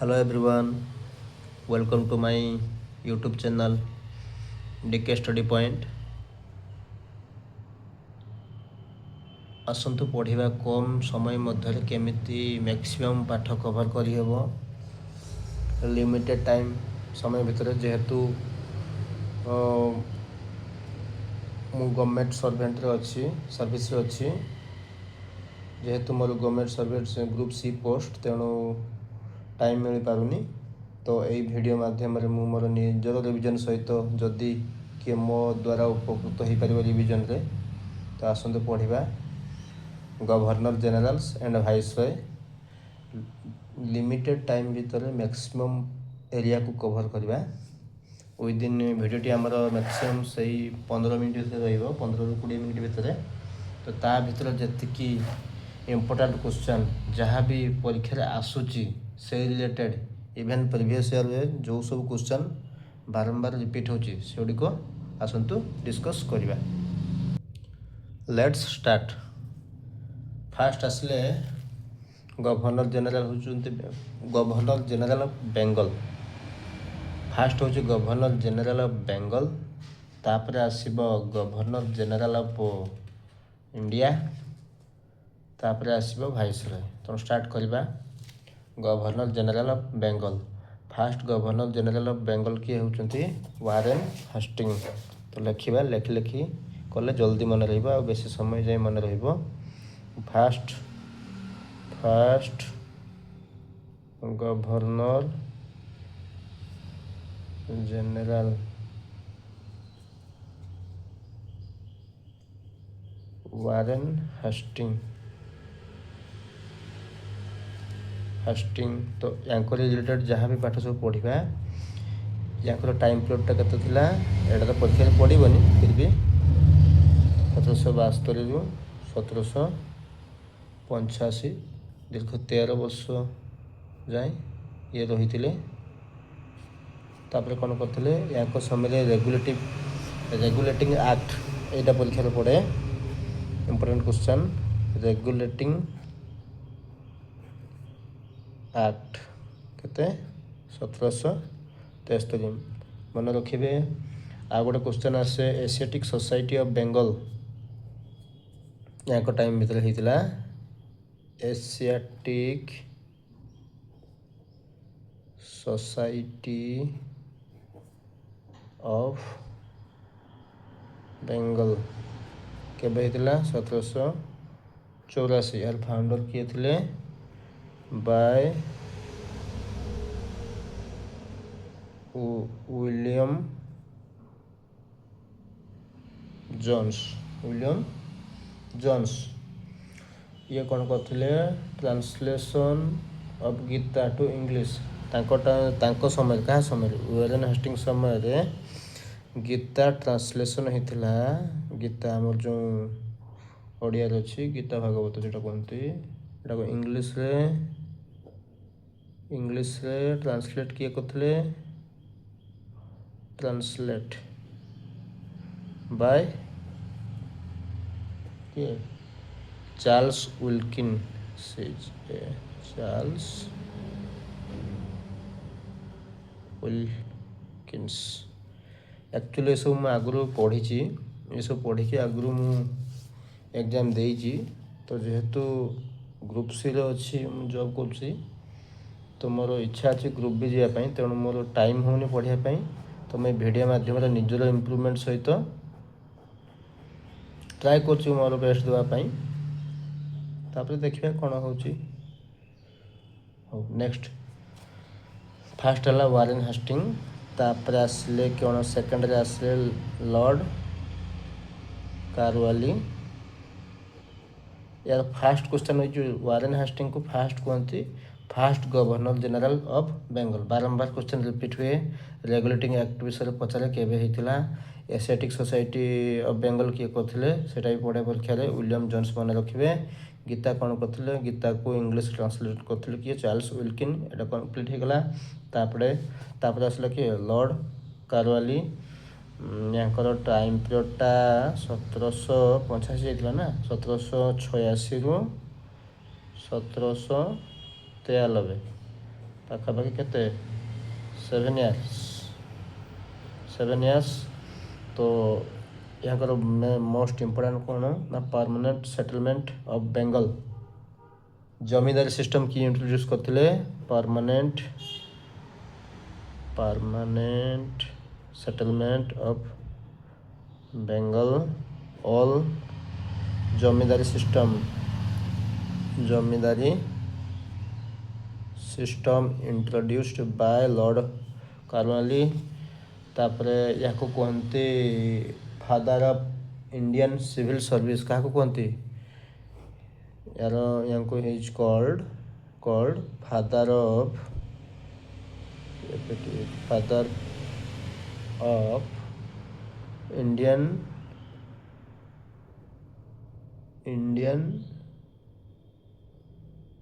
Hello everyone, welcome to my YouTube channel DK Study Point। आसतु पढ़ा कम समय मध्य केमिति maximum पाठ कवर करहब लिमिटेड टाइम समय भितर जेहेतु मु गवर्नमेंट सर्वेंट अच्छी सर्विस अच्छी जेहेतु मोर government servant group C post तेणु टाइम मिल पारुनी तो यही वीडियो माध्यम मु मोर निजर रिविजन सहित जदि किए मो द्वारा उपकृत हो पार रिविजन रे तो आसतु पढ़ा governor generals and viceroy limited time भितर मैक्सिमम एरिया को कवर करवा विदिन भिडियोटी आमर मैक्सिमम से 15 मिनट भितर 15 ରୁ 20 मिनट भितर तो ता भितर जी इम्पोर्टाट क्वेश्चन जहाँ भी परीक्षा आसूची से रिलेटेड इवेन प्रीवियस ईयर जो सब क्वेश्चन बारंबार रिपीट होची सेगुड़िक आसतु डिस्कस करवा। Let's start. फास्ट आसले गवर्नर जनरल होचुंती governor general of Bengal. First होची गवर्नर जनरल ऑफ बेंगल तापर आसीबो गवर्नर जनरल ऑफ इंडिया तापर आसीबो वाइसरॉय। तो स्टार्ट करवा governor general of Bengal. First governor general of Bengal किए होचुंती वारेन हास्टिंग। तो लिखा लेखि लेखि कले जल्दी मन रहिबो आ बेसी समय जाए मन रहिबो। Fast fast governor general Warren Hastings Hastings. तो यांकर रिलेटेड जहाँ भी पाठ सब पढ़ा यांकर टाइम पीरियडटा केते थिला एटा तो परीक्षा पड़ोनी फिर भी 1772 ରୁ 1785 दीर्घ 13 वर्ष जाए ये रही थे। कौन करते या समय रेगुलेटिंग एक्ट यहाँ परीक्षा पड़े इम्पोर्टेंट क्वेश्चन रेगुलेटिंग एक्ट केते 1773 मन रखिए। आ गोटे क्वेश्चन आसे एशियाटिक सोसाइटी ऑफ बेंगल यहाँ टाइम भीतर होता एशियाटिक सोसाइटी ऑफ बेंगल केबे होता 1784। यार फाउंडर किए थे बाय विलियम जोन्स ये कौन करते translation of Gita to English तांको समय क्या समय वारेन हास्टिंग समय रे गीता ट्रांसलेशन होता। गीता आमर जो ओडिया अच्छी गीता भागवत जो कहते इंग्लिश रे ट्रांसलेट किए करते translate by Charles Wilkins. Actually सब मैं आगु पढ़ी ये सब पढ़ी आगु मु एग्जाम देइछि तो जेहेतु ग्रुप सी अच्छी जॉब कर तो मोर इच्छा अच्छी ग्रुप भी जावाई तेणु मोर टाइम होनी पढ़ाई तो मैं वीडियो माध्यम निजर इम्प्रूवमेंट सहित ट्राए कर मोर बेस्ट देवाई तापर देखिए कौन हो। नेक्स्ट फास्ट है वारेन हास्टिंग तापर आसले कौन सेकेंड आसले लॉर्ड कार्वाली। यार फास्ट क्वेश्चन हो वारेन हास्टिंग को फास्ट कहते fast governor general of Bengal. बारंबार क्वेश्चन रिपीट हुए रेगुलेटिंग एक्ट विषय पचारे केबे होता एशियाटिक सोसाइटी ऑफ बेंगल किए करते से पढ़े परीक्षा विलियम जोन्स मन रखिए। गीता कौन करते गीता को इंग्लिश ट्रांसलेट करते किए चार्ल्स विल्किन एटा कम्प्लीट होगा। तापर आसला किए लॉर्ड कार्वाली यहाँ टाइम पीरियडटा 1785 ना 1786 ରୁ 1793 ପାଖାପାଖି କେତେ 7 years। तो यहाँ मोस्ट इम्पोर्टाट कौन ना permanent settlement of Bengal zamindari system की इंट्रोड्यूस करते permanent settlement of Bengal all zamindari system introduced by lord Cornwallis. तापरे या कहते father of Indian civil service क्या कहते यार यहाँ is called father of Indian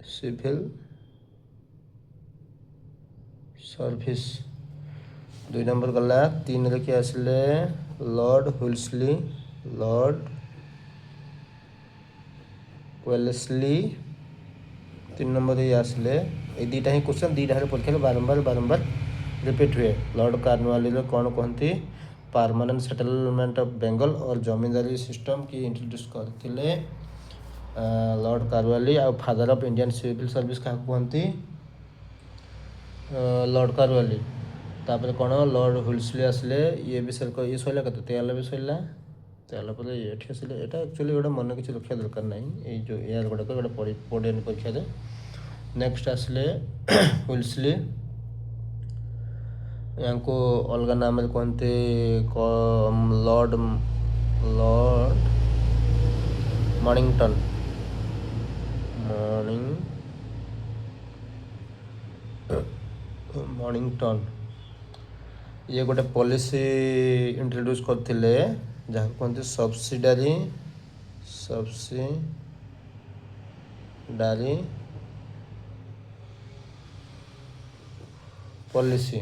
civil service. 2 number गला 3 रे किए आसिले लॉर्ड वेलेस्ली। 3 नंबर ये आसिले ये दुईटा ही क्वेश्चन दुईटा परीक्षा बारंबार रिपीट हुए। लॉर्ड कार्नवाली कौन कहती परमानेंट सेटलमेंट ऑफ बेंगल और जमींदारी सिस्टम की इंट्रोड्यूस करते लॉर्ड कार्नवाली। आ father of Indian civil service क्या कहती लॉर्ड कार्नवाली। तापर कौन लॉर्ड वेलेस्ली आसिले ये भी ये सैला कत 13 भी सैला 13 पर ये आसिले। यहाँ एक्चुअली गोटे मन किसी रखा दरकार ना ये जो यार गुड़ाक गोटे पड़ेनि परीक्षा। नेक्स्ट आसिले वेलेस्ली यहाँ को अलग नाम कहते लॉर्ड मॉर्निंगटन। ये गोटे पॉलिसी इंट्रोड्यूस करते जहाँ कहते सब्सिडारी पॉलिसी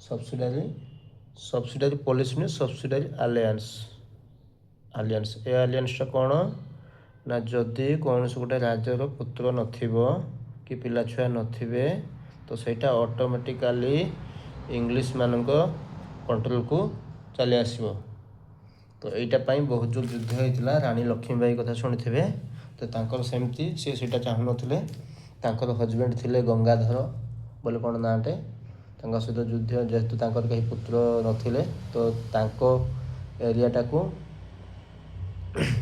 सब्सिडारी पॉलिसी नहीं सब्सिडारी अलायंस ए अलायंसटा कौन ना जदि कौन से गोटे राज्यर पुत्र नथिबो कि पिला छुआ नथिबे तो सेटा ऑटोमेटिकली इंग्लिश मानक कंट्रोल को चली आसो। तो यहीटा बहुत जो युद्ध होता रानी लक्ष्मीबाई कथा शुणी तो तांकर सेमती सीटा चाहू नथिले। तांकर हजबैंड थिले गंगाधर बोले कौन नाटे सहित युद्ध जेहेतु तांकर कहीं पुत्र नथिले तो तांको एरियाटा को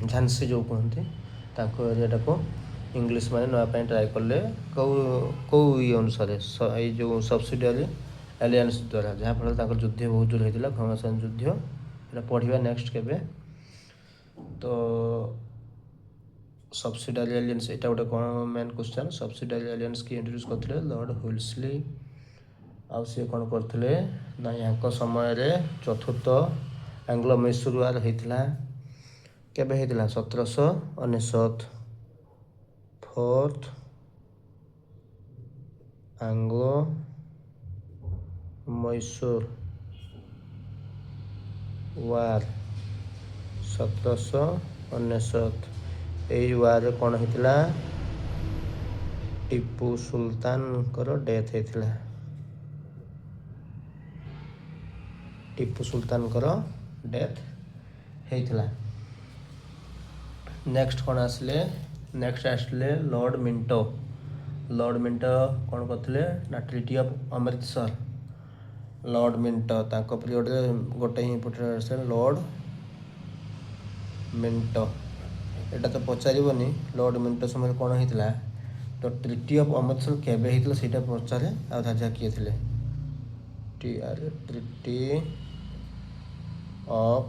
झांसी जो कहते तांको एरियाटा को इंग्लिश माने नापी ट्राए कले कौ ये अनुसार ये जो सब्सिडारी एलियंस द्वारा जहाँफल युद्ध बहुत जोर होता घमासान युद्ध ये पढ़ा नेक्स्ट के। तो सब्सिडारी एलियंस यहाँ गोटे कौन मेन क्वेश्चन सब्सिडारी एलियंस की इंट्रोड्यूस करते लॉर्ड वेलेस्ली। आउ सी कौन करते ना यहाँ समय चतुर्थ आंग्लो मैसूर वार होता केबे होता 1799 फोर्थ आंग्लो मैसूर वार 1799। यही वार कौन होता टीपू सुल्तान डेथ होता टीपू सुल्तान डेथ होता। नेक्स्ट कौन आसिले लॉर्ड मिंटो कौन करते ना treaty of Amritsar. Lord Minto तांको पीरियड गोटे ही इंपोर्टेंट लॉर्ड मिंटो यहाँ तो पचारबनी लॉर्ड मिंटो समय कौन होता तो ट्रिटी ऑफ अमृतसर केबे होता से पचारे आ राजा किए थे ट्रिटी ऑफ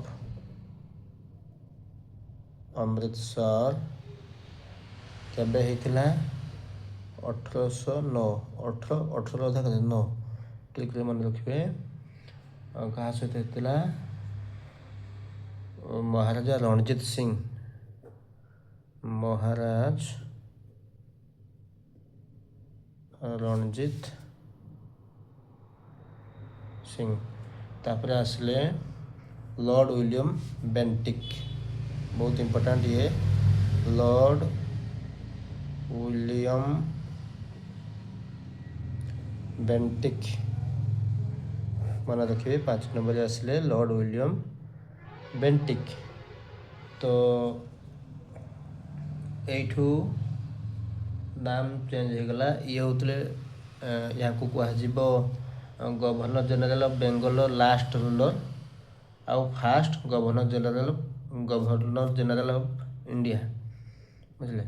अमृतसर केबे होता 1809 18 ठीक मन रखिए। क्या सहित होता महाराजा रणजीत सिंह तापर आसले लॉर्ड विलियम बेंटिक बहुत इम्पोर्टेंट ये लॉर्ड विलियम बेंटिक मन रखिए। 5 नंबर आसिले लॉर्ड विलियम बेंटिक। तो यू नाम चेंज हो गला। ये होते या governor general of Bengal last ruler आउ first governor general of India बुझे।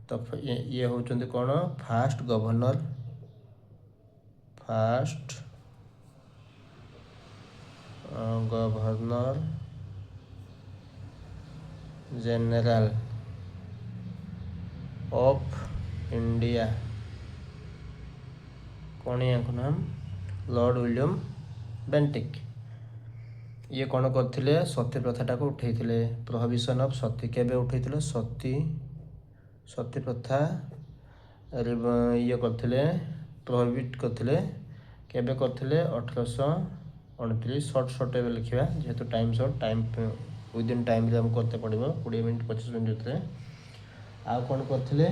तो ये होचंदी कौन first governor general of India. कौन है नाम लॉर्ड विलियम बेंटिक। ये कौन करथिले सती प्रथा को उठे प्रोहिबिशन ऑफ सती केबे उठे सती प्रथा ये करथिले प्रोहिबिट करथिले केबे करथिले 1829। शॉर्ट एवं लिखा जेहेतु time short time within time रे हम करते पड़ो 20 मिनट 25 मिनट रे। आउ कौन करथिले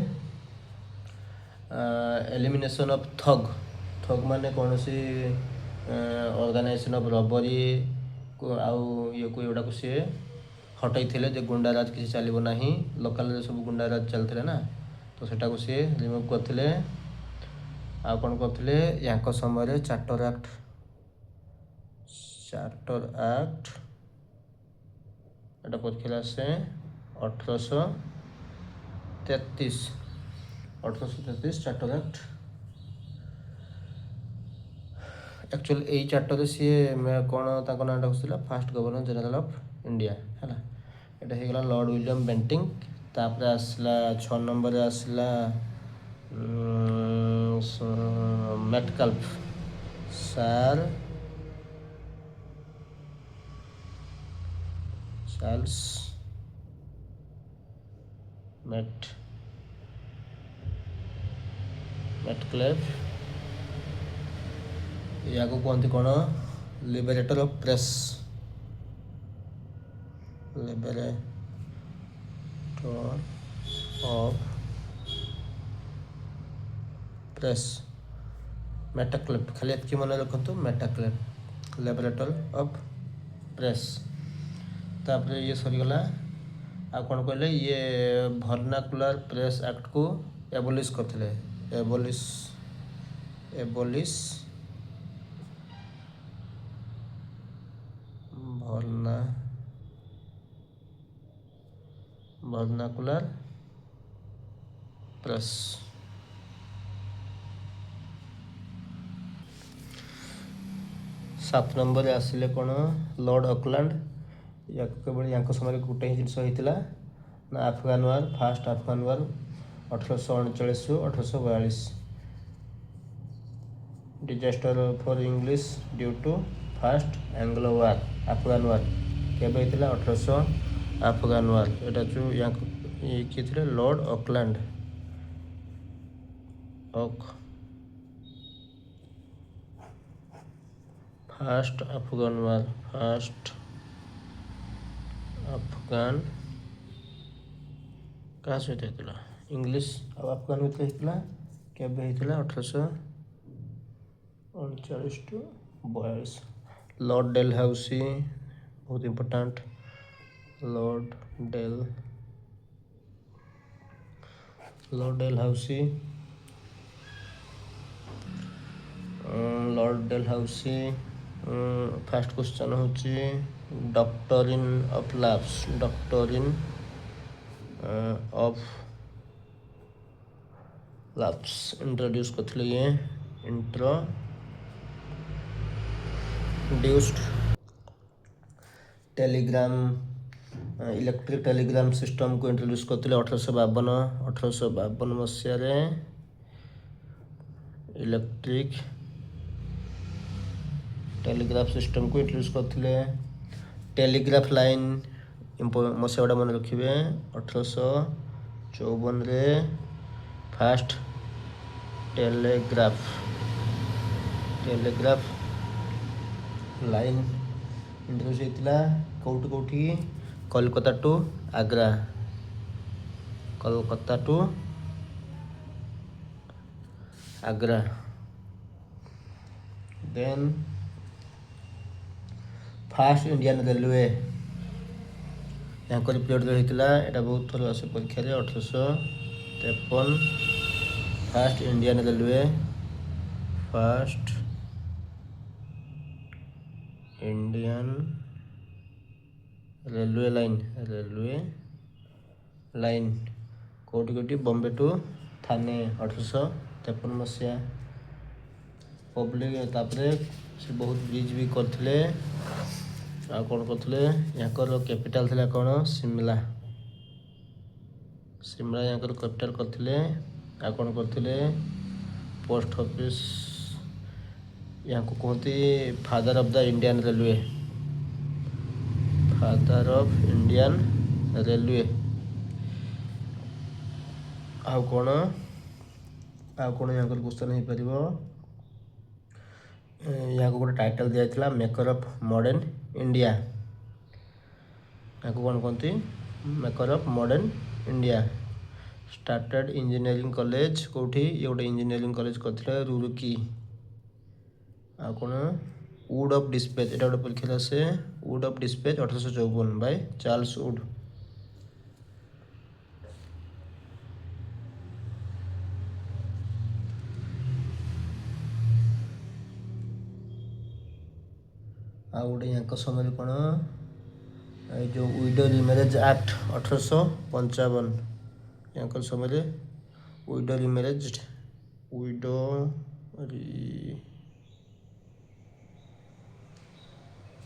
एलिमिनेशन ऑफ थग माने कौन सी ऑर्गेनाइजेशन ऑफ रबरी को आउ ये को एटा को सी हटाई थे जे गुंडाराज किसी चलो ना लोकाल सब गुंडाराज चलते ना तो सेटा को सी रिमूव करथिले। आ कौन करथिले याको समय चार्टर एक्ट एटा पछिला से 1833 चार्टर एक्ट। एक्चुअली यही चार्टर सी कौन तक नाटा घुसला fast governor general of India है। यहाँ होगा लॉर्ड विलियम बेंटिक। तापर आसला 6 नंबर आसला मेटकाल्फ चार्ल्स मेटक्लेफ। या को कहते कौन लिबरेटर ऑफ प्रेस मेटाक्लेफ खाली एतकी मन रखु मेटाक्लेफ लिबरेटर ऑफ प्रेस। तापर ये सरीगला। आ कौन कहले ये वर्नाकुलर प्रेस एक्ट को एबोलिश करथिले वर्नाकुलर प्रेस। सात नंबर आसिले कौन लॉर्ड ऑकलैंड। या केवल या समय गोटे ही जिनस होता ना Afghan war first Afghan war 1839 रु 1842। Disaster for English due to first Anglo war Afghan war केबे होता 1800 अफगान वार। एटा जो या किए थे लॉर्ड ऑकलैंड फास्ट अफगान क्या सहित होता इंग्लिश और अफगान होता केबे होता 1839 टू 42। लॉर्ड डेलहाउसी बहुत important. Lord Dalhousie first question होची डॉक्टरिन ऑफ लैप्स इंट्रोड्यूस करथिले। ये introduced telegram electric telegram system को इंट्रोड्यूस करथिले 1852 मसीह रे। इलेक्ट्रिक टेलीग्राफ सिस्टम को इंट्रोड्यूस करथिले। टेलीग्राफ लाइन मसीहाटा मन रखिए 1854 रे फास्ट टेलीग्राफ लाइन इंट्रोड्यूस होता कौटी Kolkata to Agra. Then first Indian railway यहाँ पीरियड होता है बहुत थर आसे परीक्षा 1853 first Indian railway fast Indian railway line कौटी कौटी बॉम्बे टू थाने 1853 मसीहा पब्लिक तापर से बहुत ब्रिज भी करते आ कौन करते यहाँ कैपिटाल थी कौन शिमला यहाँ कैपिटाल करते आ कौन करते पोस्ट ऑफिस यहाँ को कहते father of the Indian railway father of Indian railway आउ कौन यहाँ क्वेश्चन हो पार यहाँ को गोटे टाइटल दिया मेकर ऑफ मॉडर्न इंडिया यहाँ को कौन कहते maker of modern India started engineering college कौटी ये गोटे इंजीनियरिंग कॉलेज करते रुड़की आ कौन वुड ऑफ डिस्पैच एटा गोटे परीक्षा आसे Wood of dispatch 1854 by Charles Wood आ गोटे यहाँ समय कौन जो विडो रिमैरेज एक्ट 1855 यहाँ समय window remarriage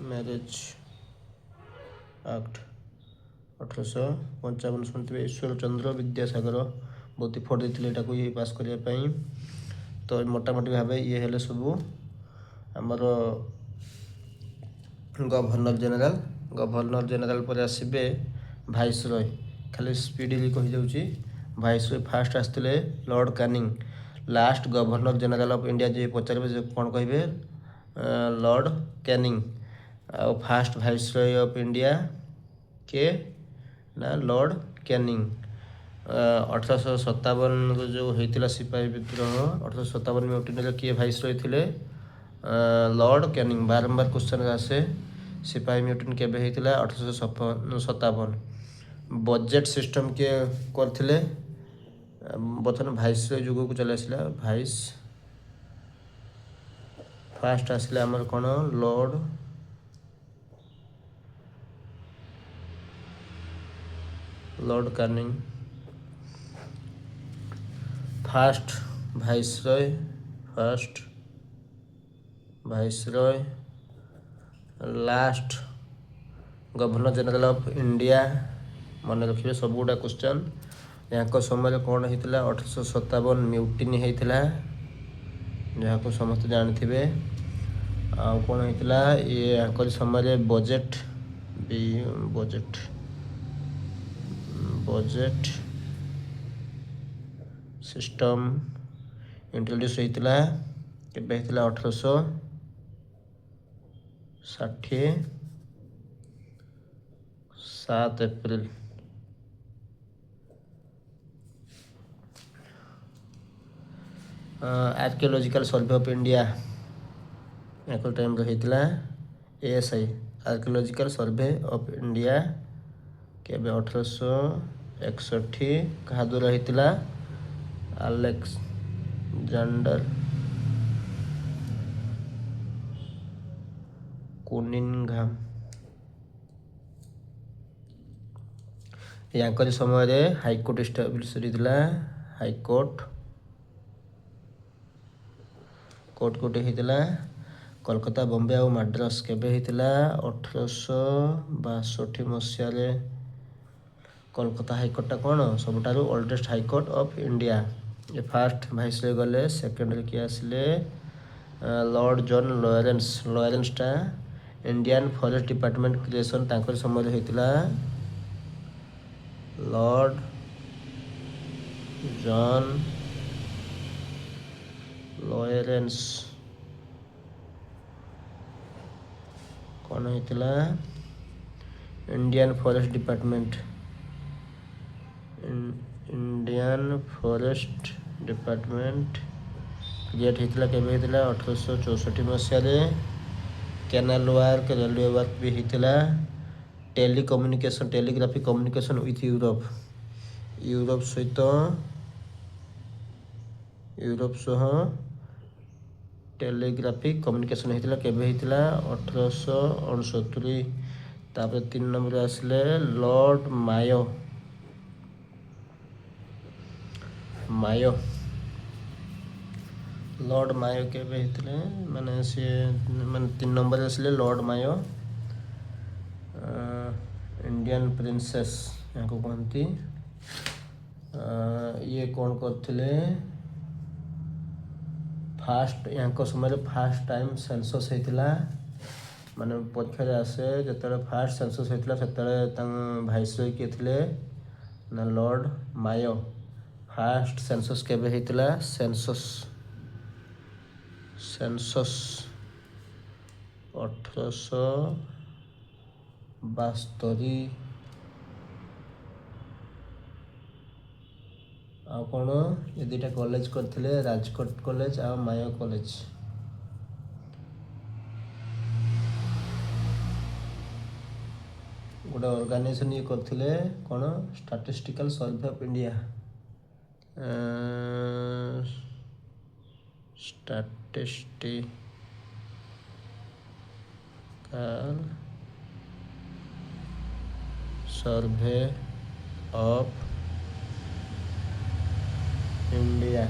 marriage act 1855 शुणुवे Ishwar Chandra Vidyasagar बहुत इफोर्ट देते यहाँ ये पास करने तो मोटामोटी भाव ये हेले सब आमर गवर्नर जेनेल पर आसबे भाइसरय खाली स्पीडली कही भाइसरय फास्ट आसते lord Canning last governor general of India जी पचारे कौन कहे लॉर्ड कैनिंग आ फास्ट भाइसरय ऑफ इंडिया के ना लॉर्ड कैनिंग 1857 जो होता सिपाही विद्रोह 1857 म्यूटिनी किए भाइसरय थे लॉर्ड कैनिंग बारंबार क्वेश्चन आसे सिपाही म्यूटिन केबे होता 1857 बजेट सिस्टम किए करथिले बर्तमान भाइसरय जुग को चले आसला भाइस फास्ट आसले आमर कौन lord Canning first viceroy last governor general of India मन रखिए सब गुड़ा क्वेश्चन यहाँ समय कौन होता 1857 म्यूटिनी होता जहाँ को समस्त जानते आ कौन होता ये यहाँ समय बजेट सिस्टम इंट्रोड्यूस होता केबे होता 1860 7 अप्रैल आर्कियोलॉजिकल सर्वे ऑफ इंडिया एक टाइम होता ASI archaeological survey of India केबे 1861 क्या द्वारा होता अलेक्जेंडर कुनिंघम यहाँ समय हाईकोर्ट इस्टाब्लिश होता हाईकोर्ट कोर्ट कोटे होता कोलकाता बॉम्बे और मद्रास केबे होता 1862 मसीह कोलकाता हाईकोर्टा कौन सबुठ ओल्डेस्ट हाईकोर्ट ऑफ इंडिया ये फास्ट भाइसरय गले सेकेंडरी किए आसिले लॉर्ड जॉन लॉरेंसटा इंडियन फॉरेस्ट डिपार्टमेंट क्रिएशन तांकर समय होता लॉर्ड जॉन लॉरेंस कौन होता इंडियन फॉरेस्ट डिपार्टमेंट क्रिएट होता केवे होता 1864 मसीह। कैनाल वर्क रेलवे वर्क भी होता। Telecommunication telegraphy communication with Europe सहित यूरोप सह टेलीग्राफी कम्युनिकेशन होता केवे होता 1869। तापर 3 नंबर आसले लॉर्ड मायो लॉर्ड मायो केवे होते माने सी माने 3 नंबर आसले लॉर्ड मायो इंडियन प्रिंसेस यहाँ को कहती। ये कौन करते फास्ट यहाँ समय फास्ट टाइम सेंसस होता माने परीक्षा आसे जो फास्ट सेंसस होता से भाइसरय किए थे ना लॉर्ड मायो। फास्ट सेंसस केवे होता सेंसस 1872। आ कौन ये दुटा कॉलेज करते राजकोट कॉलेज आ मायो कॉलेज। गोटे ऑर्गेनाइजेशन ये करते कौन statistical survey of India statistical survey of India.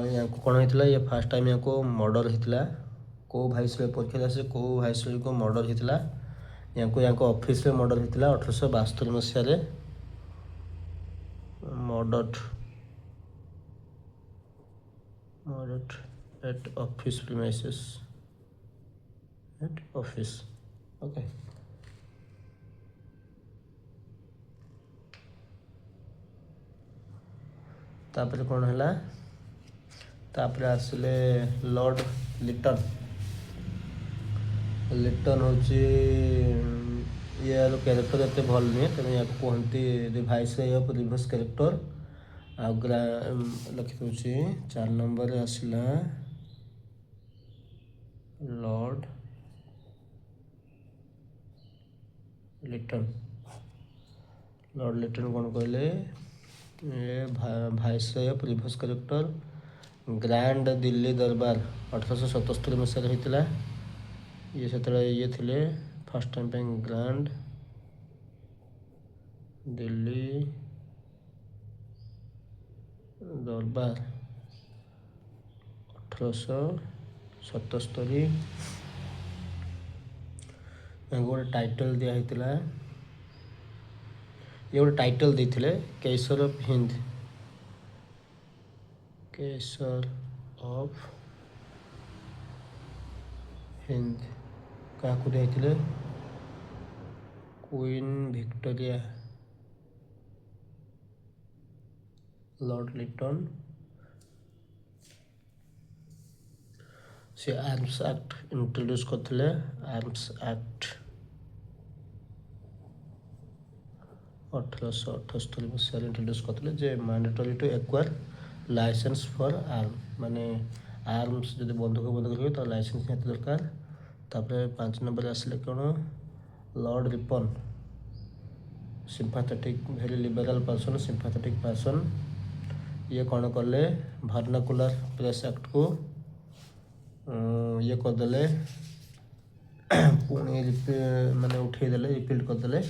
यहाँ को कौन होता ये फास्ट टाइम यहाँ को मर्डर होता को भाइसरय परीक्षा से को भाइसरय को मर्डर होता यहाँ को ऑफिस में मर्डर होता 1872 मसीह murder at office premises at office. Okay तापर कौन है तापर आसले लॉर्ड लिटन हूँ यार क्यारेक्टर एत भल नुहे तेणु या कहती the viceroy of reverse character. आ लिखि दूसरी 4 नंबर आसला लॉर्ड लिटन कौन कहले viceroy of reverse character grand Delhi Darbar 1877 मसीह होता। ये से ये थे फर्स्ट टाइम पे ग्रैंड दिल्ली दरबार 1877। गोटे टाइटल दिया होता ये गोटे टाइटल देते केसर ऑफ हिंद क्या दिया क्वीन विक्टोरिया लॉर्ड लिटन से आर्म्स एक्ट इंट्रोड्यूस करते आर्म्स एक्ट 1878 मसीह इंट्रोड्यूस करते जे mandatory to acquire licence for arm माने आर्म्स जो बंदूक रखिए तो लाइसेंस निहाती दरकार। तापर 5 नंबर आसले कौन Lord Ripon sympathetic very liberal person sympathetic person. ये कौन कले वर्नाकुलर प्रेस एक्ट को ये करदे पुणी माने उठेदेले रिपीट करदे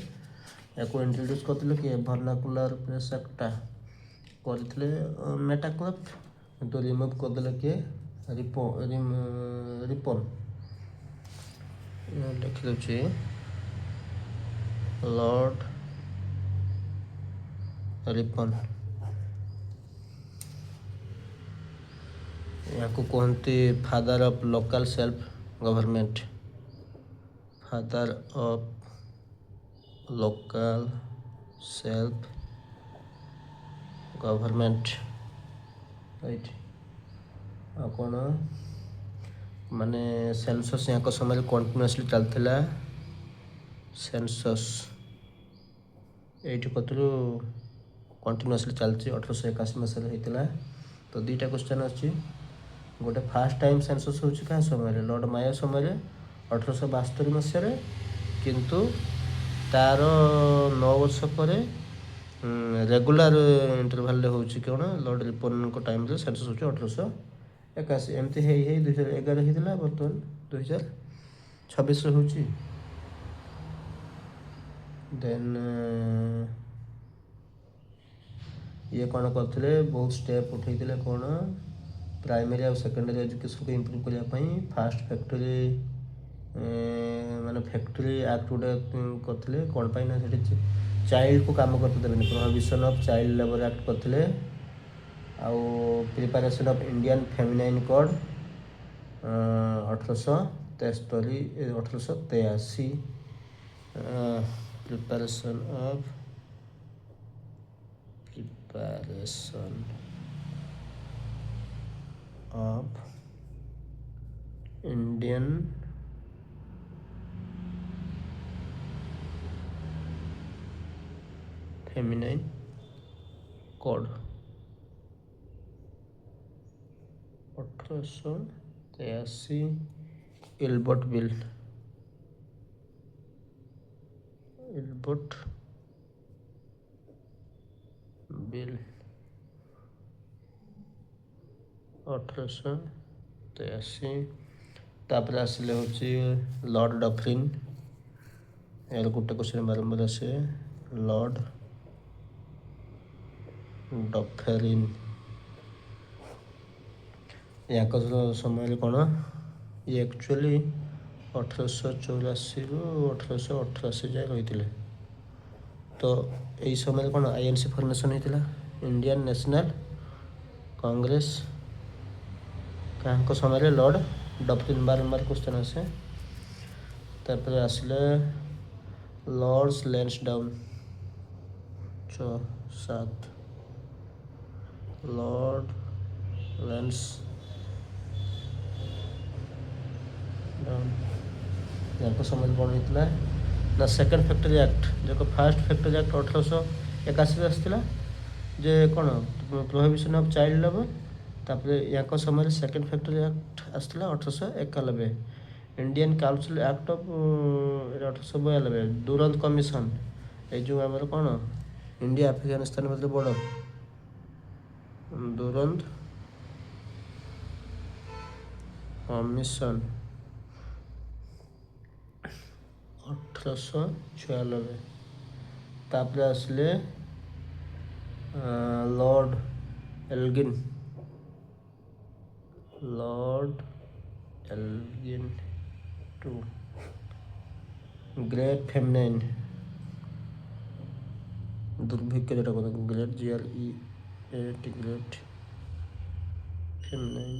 या इंट्रोड्यूस करते कि वर्नाकुलर प्रेस एक्टा करते मेटाक्राफ्ट तो रिमूव करदे किए रिपन लिखि लॉर्ड रिपन। यहाँ को कहती father of local self government father of local self government right. आ कौन माने सेंसस यहाँ समय कंटिन्यूअसली चलता सेंसस ये कतु कंटिन्यूअसली चलती 1881 मसीह होता। तो दुईटा क्वेश्चन अच्छी गोटे फास्ट टाइम सेंसस हो क्या समय लॉर्ड मायो समय 1872 मसीह किंतु तार 9 वर्ष पर रेगुलर इंटरवाल हो कौन लॉर्ड रिपन टाइम सेंसस हो 1881 एमती 2011 होता बर्तमान 2026 हो। देन ये कौन करते बहुत स्टेप उठे कौन प्राइमरी और सेकेंडरी एजुकेशन को इम्प्रूव करने फास्ट फैक्टरी माने फैक्टरी एक्ट गोटे करते कौन पाई ना चाइल्ड को काम करते देवें prohibition of child labour act करते आउ preparation of Indian feminine code 1883 preparation of Indian feminine code 1883 Ilbert bill bill 1883 तापर आसिले होची लॉर्ड डफरिन यार गोटे क्वेश्चन बारंबार आसे लॉर्ड डफरिन या समय कौन ये एक्चुअली 1884 रु 1888 जाए रही। तो यही समय कौन आईएनसी फॉर्मेशन होता इंडियन नेशनल कांग्रेस क्या समय लॉर्ड डफरिन बारंबार क्वेश्चन आसे। तापर आसले लॉर्ड्स लैंसडाउन 7 लॉर्ड लैंसडाउन या समय कौन होता ना सेकेंड फैक्टरी एक्ट जो फास्ट फैक्टरी एक्ट 1881 आसला जे कौन प्रोहिबिशन ऑफ चाइल्ड लेबर तापर या समय सेकेंड फैक्टरी एक्ट आसला 1891 इंडियन काउंसिल एक्ट ऑफ 1892 दुरंत कमिशन ये जो आम कौन इंडिया अफगानिस्तान मतलब बॉर्डर दुरंत कमिशन 1896 तापर आसले lord Elgin two great famine दुर्भिक्ष जेटा ग्रेट GREAT ग्रेट फेमिनाइन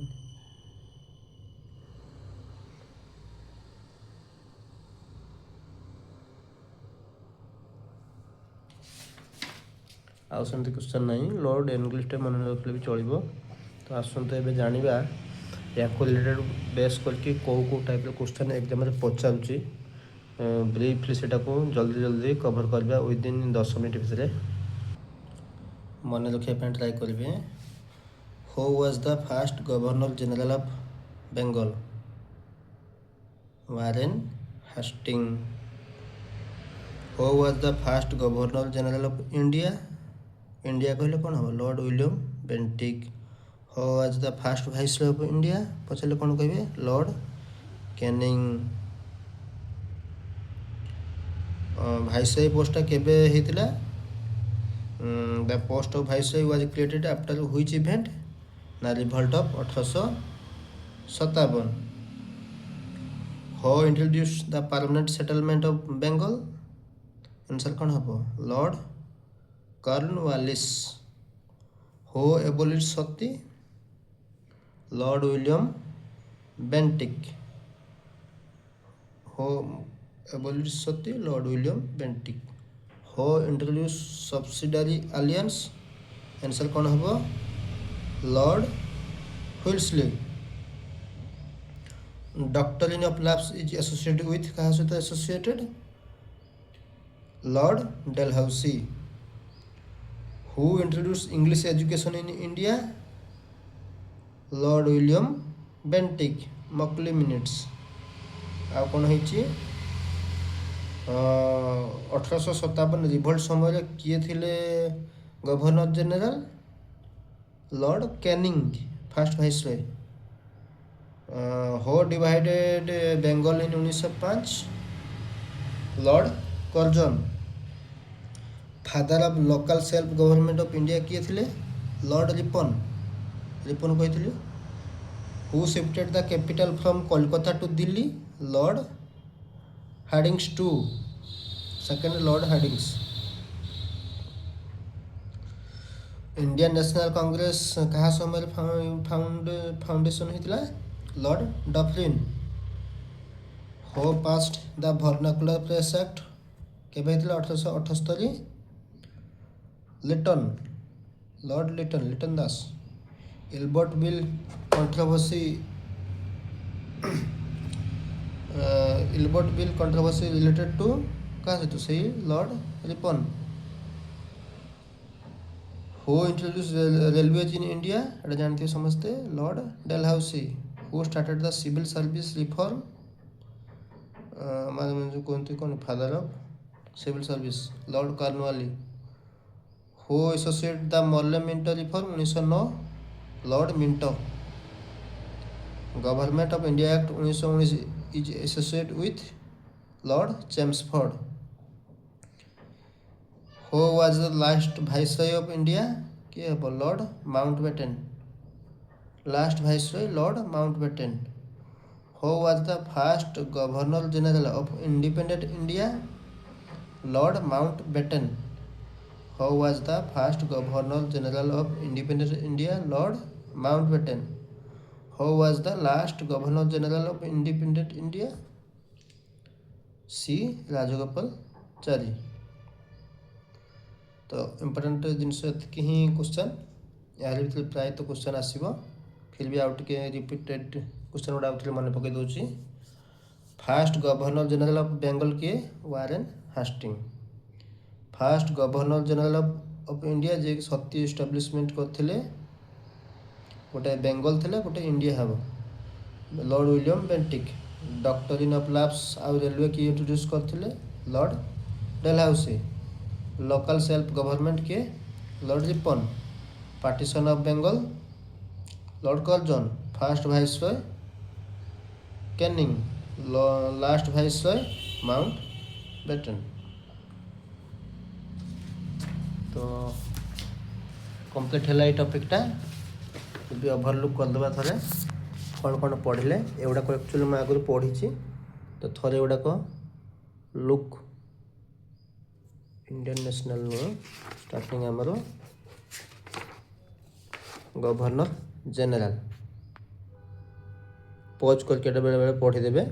आउ सेमती क्वेश्चन नहीं लॉर्ड इंग्लिश मन रखले भी चलो। तो आसतु ए जाना या रिलेटेड बेस करके कौ टाइप क्वेश्चन एग्जाम पचारूँ ब्रीफली से जल्दी जल्दी कवर करवा विदिन 10 मिनट भितर मन रखापी ट्राए करेंगे। Who was the first governor general of Bengal Warren Hastings. Who was the first governor general of India कहले कौन हम lord William Bentinck. Who was the first viceroy of India पचारे कौन कहे लॉर्ड कैनिंग। वाइसरॉय पोस्टा केबे हेतिला the post of viceroy was created after which event ना revolt of 1857। Who introduce the permanent settlement of Bengal answer कौन हम Lord Cornwallis. Who abolish sati lord William Bentinck. Who abolish sati lord William Bentinck. Who introduce subsidiary alliance answer कौन हम lord Wellesley. Doctrine of lapse is associated with क्या सहित associated lord Dalhousie. Who introduce English education in India? Lord William Bentinck. Macaulay minutes. आ कौन है 1857 revolt समय किए थिले governor general? Lord Canning first viceroy. Who divided Bengal in 1905? Lord Curzon. Father of local self government of India किए थिले? Lord Ripon. Ripon कही। Who shifted the capital from Kolkata to Delhi? Lord Hardinge two. Second lord Hardinge. Indian National Congress कहा समय foundation होता? Lord Dufferin. Who passed the vernacular press act केबे होता? 1878? Lytton. Lord Lytton. Lytton दास। Ilbert bill controversy related to कहाँ से? तो सही lord Ripon. Who introduce railways in India? एटा जानते समझते? Lord Dalhousie. Who started the civil service reform? कहते कौन father of civil service? Lord Cornwallis. Who associate the Morley Minto reform 1909? Lord Minto. Government of India act 1919 is associate with? Lord Chelmsford. Who was the last viceroy of India? किए हे? Lord Mountbatten. Last viceroy lord Mountbatten. Who was the first governor general of independent India? Lord Mountbatten. Who was the first governor general of independent India? Lord Mountbatten. Who was the last governor general of independent India? C Rajagopalachari. तो important जिनस एतिक ही question यार भर प्राय तो question आसो फिर भी out के repeated question गुड़ा आउट मन पकई दूसरी। First governor general of Bengal किए? Warren Hastings. First governor general of India जे सती एस्टाब्लिशमेंट करते गोटे बेंगल थे गोटे इंडिया हम? Lord William Bentinck. Doctrine of lapse आउ रेलवे किए इंट्रोड्यूस करते? Lord Dalhousie. Local self government के? Lord Ripon. Partition of Bengal? Lord Curzon. First viceroy? Canning. Last viceroy? Mountbatten. तो कंप्लीट है टॉपिकटा भी ओभरलुक करदे थे कौन कौन पढ़ले एगुड़ाक एक्चुअली मैं आगुरी पढ़ी तो थे एगुड़ाक लुक इंडियन नेशनल स्टार्टिंग आमर गवर्नर जनरल पॉज करके बेले बेले पढ़ीदेवे।